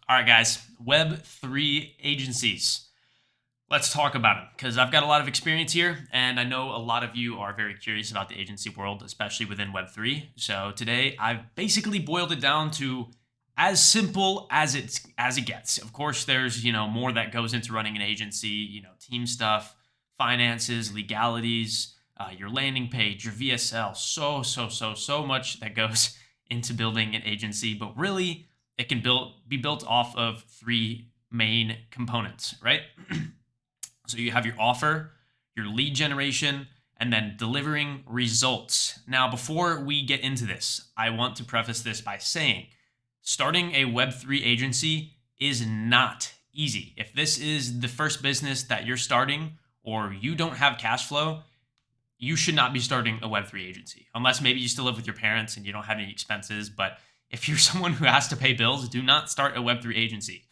All right, guys, Web3 agencies. Let's talk about them because I've got a lot of experience here, and I know a lot of you are very curious about the agency world, especially within Web3. So today, I've basically boiled it down to as simple as it gets. Of course, there's more that goes into running an agency. Team stuff, finances, legalities, your landing page, your VSL. So much that goes into building an agency, but really it can be built off of three main components, right? So you have your offer, your lead generation, and then delivering results. Now, before we get into this, I want to preface this by saying starting a Web3 agency is not easy. If this is the first business that you're starting or you don't have cash flow, you should not be starting a Web3 agency unless maybe you still live with your parents and you don't have any expenses. But if you're someone who has to pay bills, do not start a Web3 agency.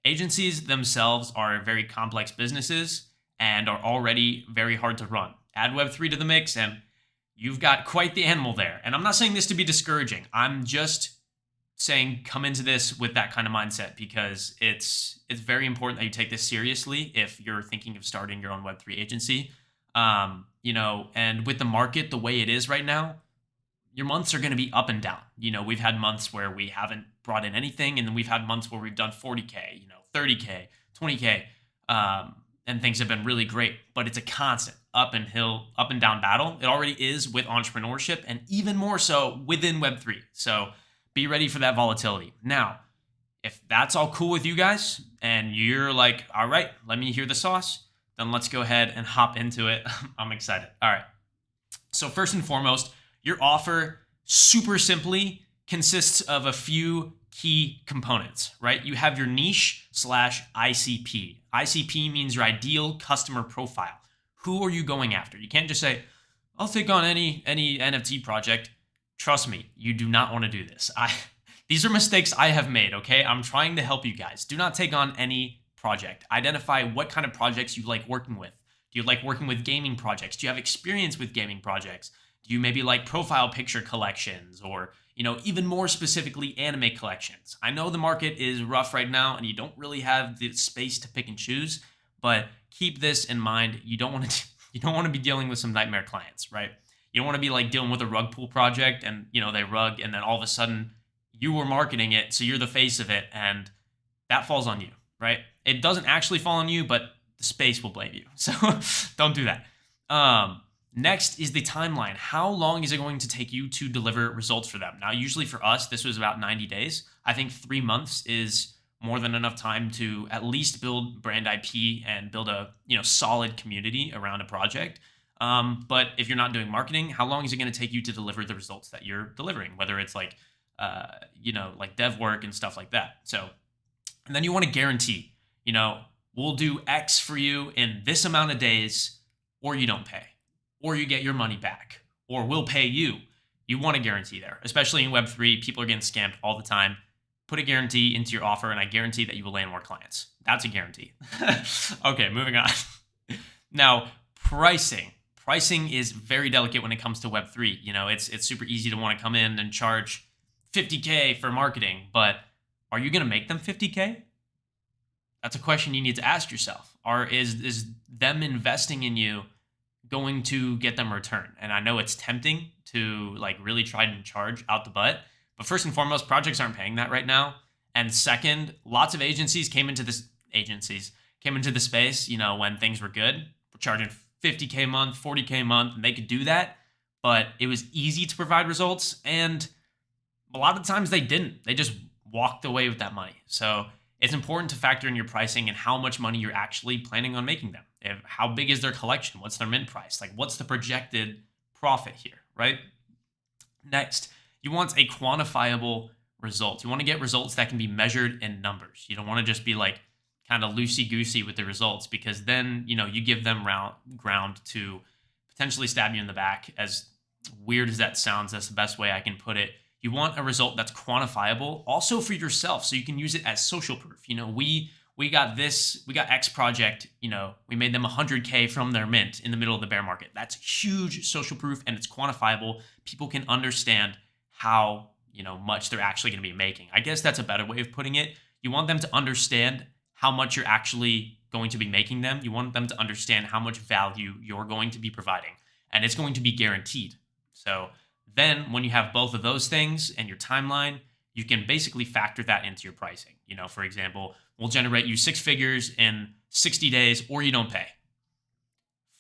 Agencies themselves are very complex businesses and are already very hard to run. Add Web3 to the mix and you've got quite the animal there. And I'm not saying this to be discouraging. I'm just saying come into this with that kind of mindset because it's very important that you take this seriously if you're thinking of starting your own Web3 agency. And with the market the way it is right now, your months are going to be up and down. We've had months where we haven't brought in anything, and then we've had months where we've done 40K, 30K, 20K, and things have been really great. But it's a constant up and down battle. It already is with entrepreneurship, and even more so within Web3. So be ready for that volatility. Now, if that's all cool with you guys, and you're like, all right, let me hear the sauce, then let's go ahead and hop into it. I'm excited. All right. So first and foremost, your offer super simply consists of a few key components, right? You have your niche slash ICP. ICP means your ideal customer profile. Who are you going after? You can't just say, I'll take on any NFT project. Trust me, you do not want to do this. These are mistakes I have made, okay? I'm trying to help you guys. Do not take on any project. Identify what kind of projects you like working with. Do you like working with gaming projects? Do you have experience with gaming projects? Do you maybe like profile picture collections or, even more specifically, anime collections? I know the market is rough right now and you don't really have the space to pick and choose, but keep this in mind. You don't want to be dealing with some nightmare clients, right? You don't want to be like dealing with a rug pull project and, they rug and then all of a sudden you were marketing it, so you're the face of it and that falls on you, right? It doesn't actually fall on you, but the space will blame you. So don't do that. Next is the timeline. How long is it going to take you to deliver results for them? Now, usually for us, this was about 90 days. I think 3 months is more than enough time to at least build brand IP and build a solid community around a project. But if you're not doing marketing, how long is it going to take you to deliver the results that you're delivering? Whether it's like dev work and stuff like that. So, and then you want to guarantee, we'll do X for you in this amount of days, or you don't pay, or you get your money back, or we'll pay you. You want a guarantee there, especially in Web3. People are getting scammed all the time. Put a guarantee into your offer, and I guarantee that you will land more clients. That's a guarantee. Okay, moving on. Now, pricing. Pricing is very delicate when it comes to Web3. It's super easy to want to come in and charge 50K for marketing, but are you going to make them 50K? That's a question you need to ask yourself. Is them investing in you going to get them a return? And I know it's tempting to really try and charge out the butt, but first and foremost, projects aren't paying that right now. And second, lots of agencies came into the space, when things were good. We're charging 50K a month, 40K a month, and they could do that, but it was easy to provide results. And a lot of times they didn't. They just walked away with that money. So it's important to factor in your pricing and how much money you're actually planning on making them. How big is their collection? What's their mint price? What's the projected profit here, right? Next, you want a quantifiable result. You want to get results that can be measured in numbers. You don't want to just be kind of loosey-goosey with the results because then, you give them ground to potentially stab you in the back. As weird as that sounds, that's the best way I can put it. You want a result that's quantifiable also for yourself so you can use it as social proof. We got X project, we made them 100K from their mint in the middle of the bear market. That's huge social proof and it's quantifiable. People can understand how, much they're actually going to be making. I guess that's a better way of putting it. You want them to understand how much you're actually going to be making them. You want them to understand how much value you're going to be providing, and it's going to be guaranteed. So then when you have both of those things and your timeline, you can basically factor that into your pricing. For example, we'll generate you 6 figures in 60 days or you don't pay.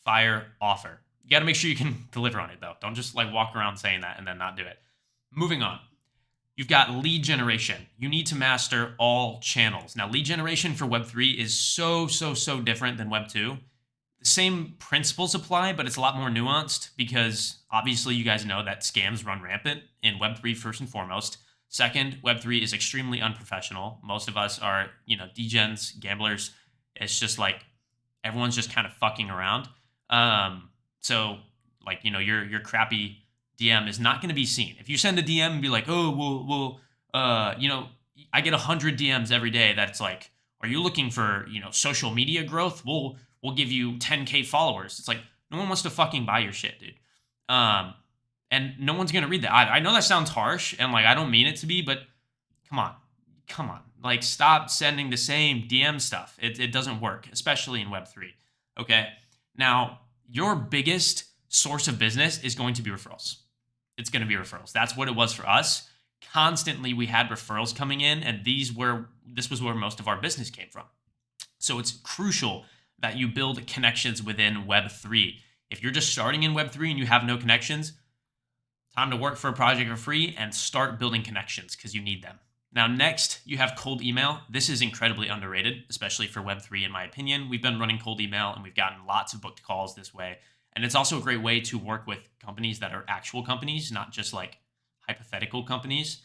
Fire offer. You got to make sure you can deliver on it though. Don't just like walk around saying that and then not do it. Moving on. You've got lead generation. You need to master all channels. Now, lead generation for Web3 is so different than Web2. The same principles apply, but it's a lot more nuanced because obviously you guys know that scams run rampant in Web3 first and foremost. Second, Web3 is extremely unprofessional. Most of us are, degens, gamblers. It's just like everyone's just kind of fucking around. So like, your crappy DM is not going to be seen. If you send a DM and be like, oh, I get 100 DMs every day. That's like, are you looking for, social media growth? We'll give you 10K followers. It's like, no one wants to fucking buy your shit, dude. And no one's going to read that. I know that sounds harsh and like, I don't mean it to be, but come on. Like, stop sending the same DM stuff. It doesn't work, especially in Web3. Okay. Now, your biggest source of business is going to be referrals. It's going to be referrals. That's what it was for us. Constantly, we had referrals coming in, and this was where most of our business came from. So it's crucial that you build connections within Web3. If you're just starting in Web3 and you have no connections, time to work for a project for free and start building connections because you need them. Now, next, you have cold email. This is incredibly underrated, especially for Web3, in my opinion. We've been running cold email, and we've gotten lots of booked calls this way. And it's also a great way to work with companies that are actual companies, not just like hypothetical companies.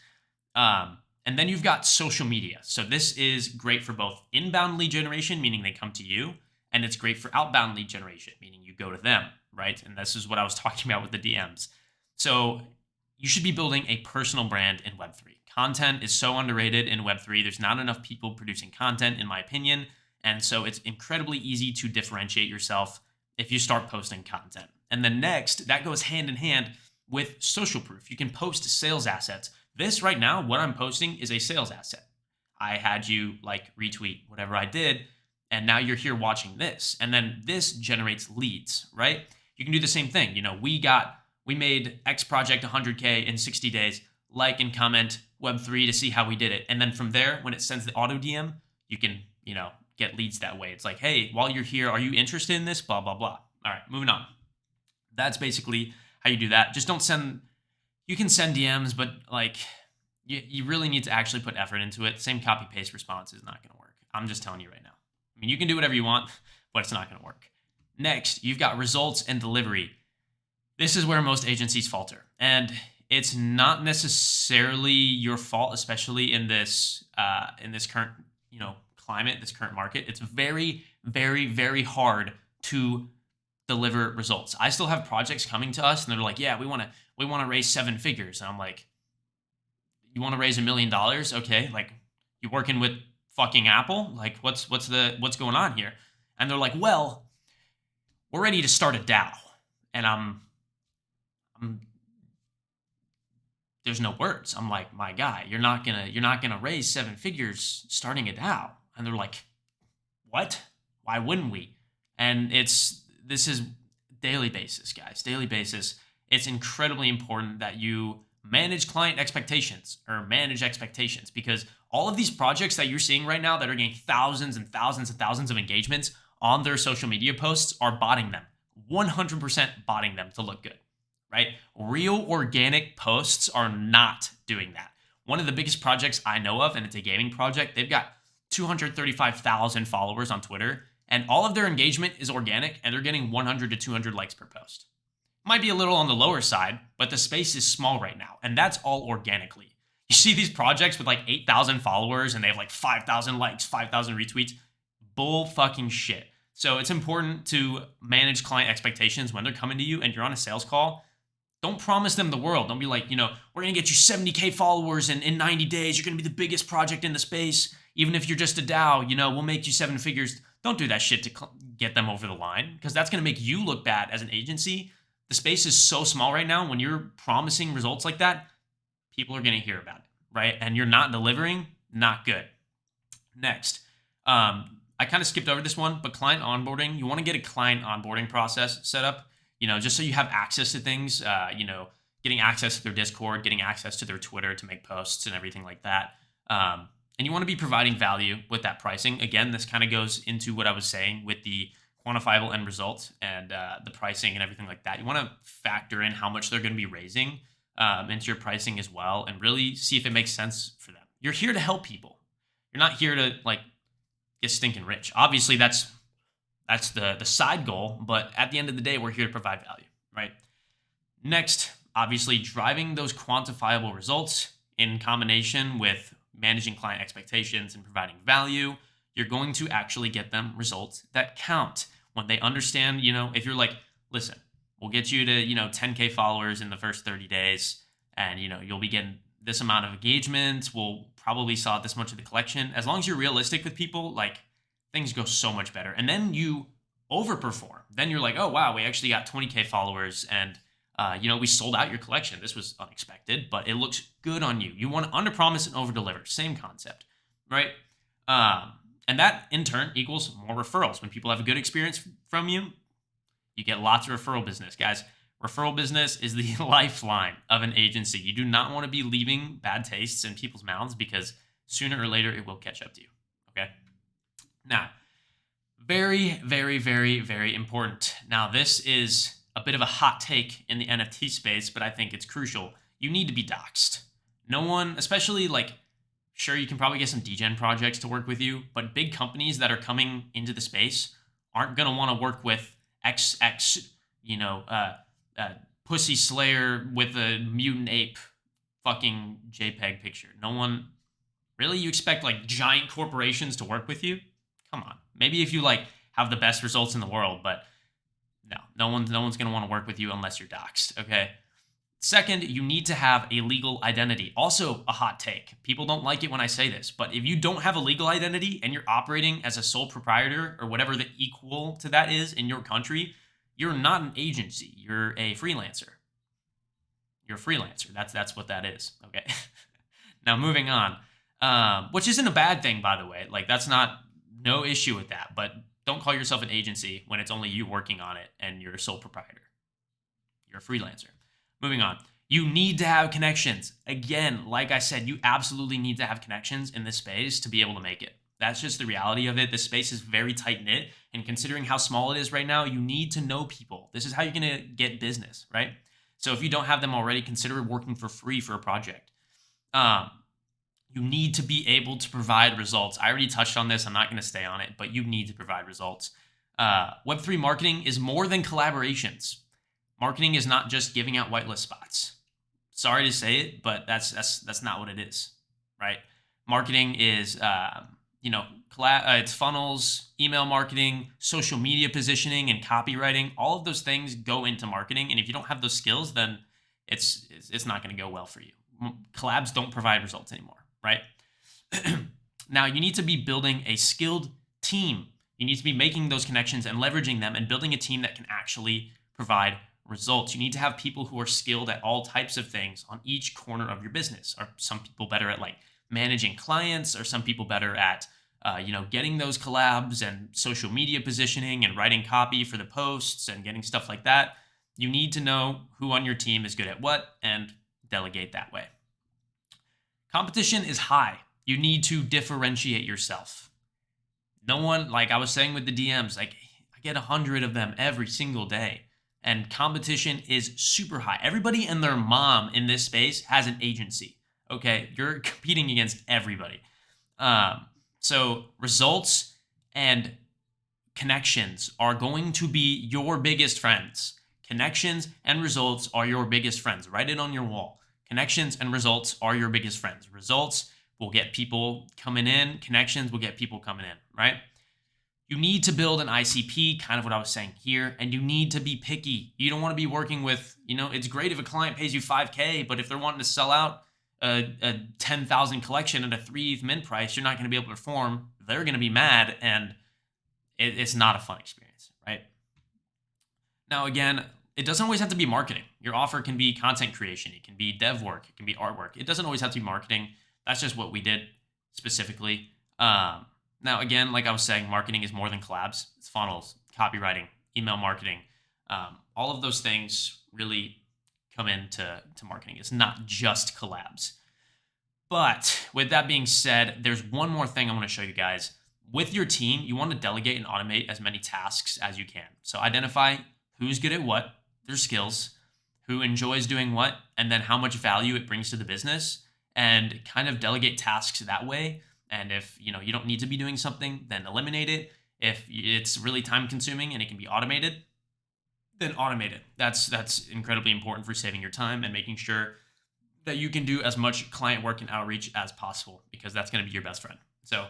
And then you've got social media. So this is great for both inbound lead generation, meaning they come to you, and it's great for outbound lead generation, meaning you go to them, right? And this is what I was talking about with the DMs. So you should be building a personal brand in Web3. Content is so underrated in Web3. There's not enough people producing content, in my opinion. And so it's incredibly easy to differentiate yourself if you start posting content. And then next, that goes hand in hand with social proof. You can post sales assets. This right now, what I'm posting is a sales asset. I had you like retweet whatever I did, and now you're here watching this. And then this generates leads, right? You can do the same thing. We made X project 100K in 60 days, like and comment Web3 to see how we did it. And then from there, when it sends the auto DM, you can, get leads that way. It's like, hey, while you're here, are you interested in this? Blah, blah, blah. All right, moving on. That's basically how you do that. Just you can send DMs, but like you really need to actually put effort into it. Same copy paste response is not going to work. I'm just telling you right now. I mean, you can do whatever you want, but it's not going to work. Next, you've got results and delivery. This is where most agencies falter. And it's not necessarily your fault, especially in this current, climate, this current market. It's very, very, very hard to deliver results. I still have projects coming to us and they're like, yeah, we want to raise 7 figures. And I'm like, you want to raise $1 million? Okay. Like, you working with fucking Apple? Like, what's going on here? And they're like, well, we're ready to start a DAO. And I'm there's no words. I'm like, my guy, you're not gonna raise 7 figures starting a DAO. And they're like, what? Why wouldn't we? And this is daily basis, guys, daily basis. It's incredibly important that you manage client expectations or manage expectations, because all of these projects that you're seeing right now that are getting thousands and thousands and thousands of engagements on their social media posts are botting them, 100% botting them to look good, right? Real organic posts are not doing that. One of the biggest projects I know of, and it's a gaming project, they've got 235,000 followers on Twitter, and all of their engagement is organic, and they're getting 100 to 200 likes per post. Might be a little on the lower side, but the space is small right now, and that's all organically. You see these projects with like 8,000 followers, and they have like 5,000 likes, 5,000 retweets. Bull fucking shit. So it's important to manage client expectations when they're coming to you and you're on a sales call. Don't promise them the world. Don't be like, we're going to get you 70K followers in 90 days. You're going to be the biggest project in the space. Even if you're just a DAO, we'll make you 7 figures. Don't do that shit to get them over the line, because that's going to make you look bad as an agency. The space is so small right now. When you're promising results like that, people are going to hear about it, right? And you're not delivering, not good. Next, I kind of skipped over this one, but client onboarding, you want to get a client onboarding process set up, just so you have access to things, getting access to their Discord, getting access to their Twitter to make posts and everything like that. And you want to be providing value with that pricing. Again, this kind of goes into what I was saying with the quantifiable end result and the pricing and everything like that. You want to factor in how much they're going to be raising into your pricing as well, and really see if it makes sense for them. You're here to help people. You're not here to get stinking rich. Obviously, that's the side goal, but at the end of the day, we're here to provide value, right? Next, obviously, driving those quantifiable results in combination with managing client expectations and providing value, you're going to actually get them results that count. When they understand, if you're like, listen, we'll get you to, 10K followers in the first 30 days, and, you'll be getting this amount of engagement. We'll probably sell this much of the collection. As long as you're realistic with people, things go so much better. And then you overperform. Then you're like, oh, wow, we actually got 20K followers, and we sold out your collection. This was unexpected, but it looks good on you. You want to underpromise and overdeliver. Same concept, right? And that in turn equals more referrals. When people have a good experience from you, you get lots of referral business. Guys, referral business is the lifeline of an agency. You do not want to be leaving bad tastes in people's mouths, because sooner or later it will catch up to you. Okay. Now, very, very, very, very important. Now, this is a bit of a hot take in the NFT space, but I think it's crucial. You need to be doxxed. No one, especially sure, you can probably get some degen projects to work with you, but big companies that are coming into the space aren't going to want to work with XX, pussy slayer with a mutant ape fucking JPEG picture. No one, really? You expect giant corporations to work with you? Come on. Maybe if you have the best results in the world, but no one's going to want to work with you unless you're doxxed, okay? Second, you need to have a legal identity. Also a hot take. People don't like it when I say this, but if you don't have a legal identity and you're operating as a sole proprietor or whatever the equal to that is in your country, you're not an agency. You're a freelancer. You're a freelancer. That's what that is, okay? Now, moving on, which isn't a bad thing, by the way. That's no issue with that, but don't call yourself an agency when it's only you working on it and you're a sole proprietor. You're a freelancer. Moving on. You need to have connections. Again, like I said, you absolutely need to have connections in this space to be able to make it. That's just the reality of it. This space is very tight-knit, and considering how small it is right now, you need to know people. This is how you're going to get business, right? So if you don't have them already, consider working for free for a project. You need to be able to provide results. I already touched on this. I'm not going to stay on it, but you need to provide results. Web3 marketing is more than collaborations. Marketing is not just giving out whitelist spots. Sorry to say it, but that's not what it is, right? Marketing is, it's funnels, email marketing, social media positioning, and copywriting. All of those things go into marketing, and if you don't have those skills, then it's not going to go well for you. Collabs don't provide results anymore. Right? Now, you need to be building a skilled team. You need to be making those connections and leveraging them and building a team that can actually provide results. You need to have people who are skilled at all types of things on each corner of your business. Are some people better at managing clients? Are some people better at getting those collabs and social media positioning and writing copy for the posts and getting stuff like that? You need to know who on your team is good at what and delegate that way. Competition is high. You need to differentiate yourself. No one, like I was saying with the DMs, I get 100 of them every single day, and competition is super high. Everybody and their mom in this space has an agency. Okay, you're competing against everybody. So results and connections are going to be your biggest friends. Connections and results are your biggest friends. Write it on your wall. Connections and results are your biggest friends. Results will get people coming in. Connections will get people coming in, right? You need to build an ICP, kind of what I was saying here, and you need to be picky. You don't want to be working with, it's great if a client pays you 5K, but if they're wanting to sell out a 10,000 collection at a 3 ETH mint price, you're not going to be able to perform. They're going to be mad, and it's not a fun experience, right? Now, again, it doesn't always have to be marketing. Your offer can be content creation. It can be dev work. It can be artwork. It doesn't always have to be marketing. That's just what we did specifically. Now, again, like I was saying, marketing is more than collabs. It's funnels, copywriting, email marketing. All of those things really come into marketing. It's not just collabs. But with that being said, there's one more thing I want to show you guys. With your team, you want to delegate and automate as many tasks as you can. So identify who's good at what, their skills, who enjoys doing what, and then how much value it brings to the business, and kind of delegate tasks that way. And if you don't need to be doing something, then eliminate it. If it's really time consuming and it can be automated, then automate it. That's incredibly important for saving your time and making sure that you can do as much client work and outreach as possible, because that's going to be your best friend. So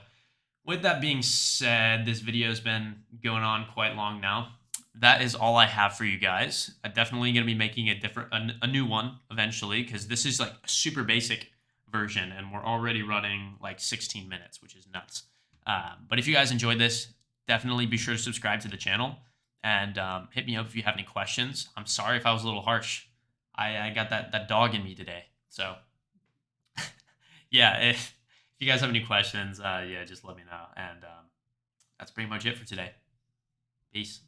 with that being said, this video has been going on quite long now. That is all I have for you guys. I'm definitely going to be making a new one eventually, because this is like a super basic version and we're already running like 16 minutes, which is nuts. But if you guys enjoyed this, definitely be sure to subscribe to the channel and hit me up if you have any questions. I'm sorry if I was a little harsh. I got that dog in me today. So yeah, if you guys have any questions, yeah, just let me know. And that's pretty much it for today. Peace.